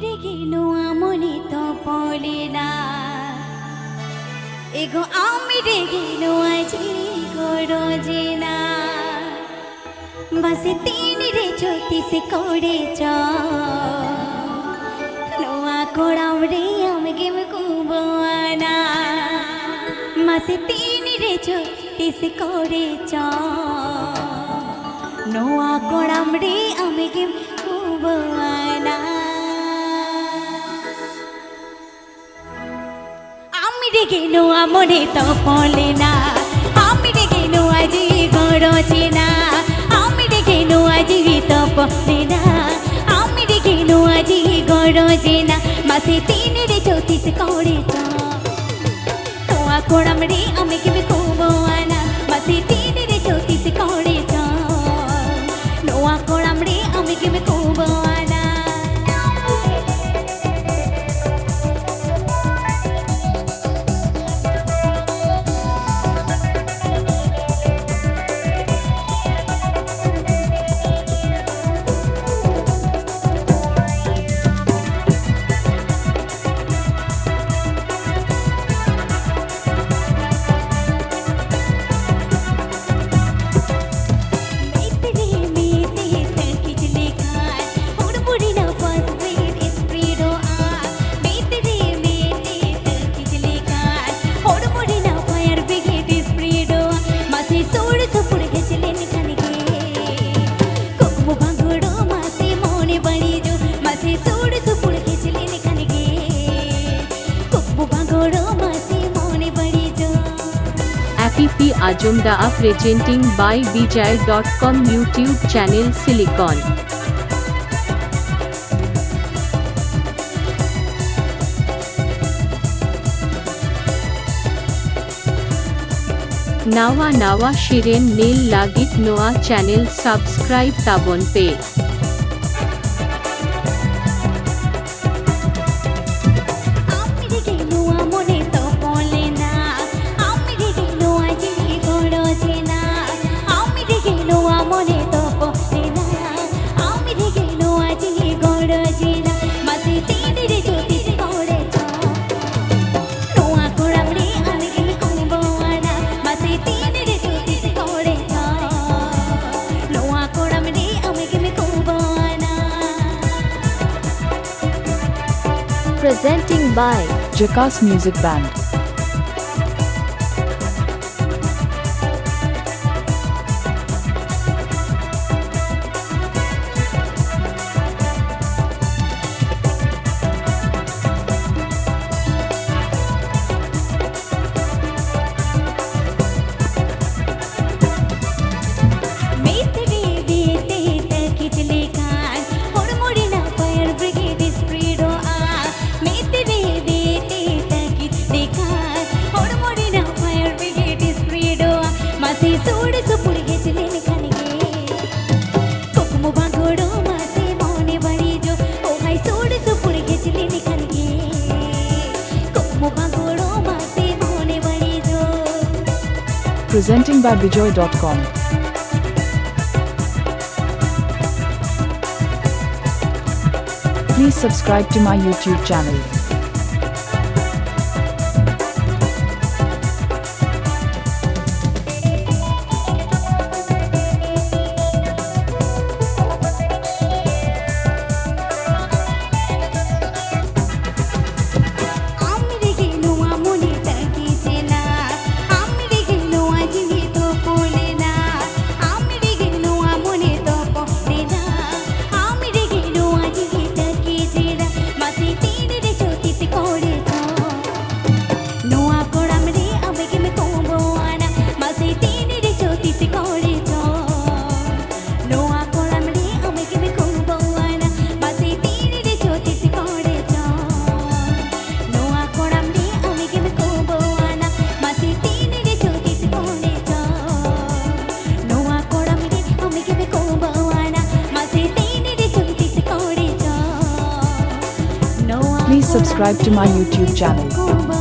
Rege Nowa Mone Takij Ego ami Rege Nowa Jina Base tini re choti se kode cha Nowa kodam re amge me kubana Base tini re choti se kode cha Nowa kodam re amge me kubana Ami Rege Nowa Mone Takij Ami Rege Nowa Jina Ami Rege Nowa Takij Ami Rege Nowa Jina Mase tini re choti se kode cha Nowa kodam re amge me kubana Mase tini re choti se kode cha Nowa kodam re amge me kubana APP Ajumda presenting by bijay.com YouTube channel Silicon. Nowa Shiren Nail Lagit Noa channel subscribe tabon pe. Presenting by Jhakas Music Band. Presenting by bijay.com. Please subscribe to my YouTube channel. Please subscribe to my YouTube channel.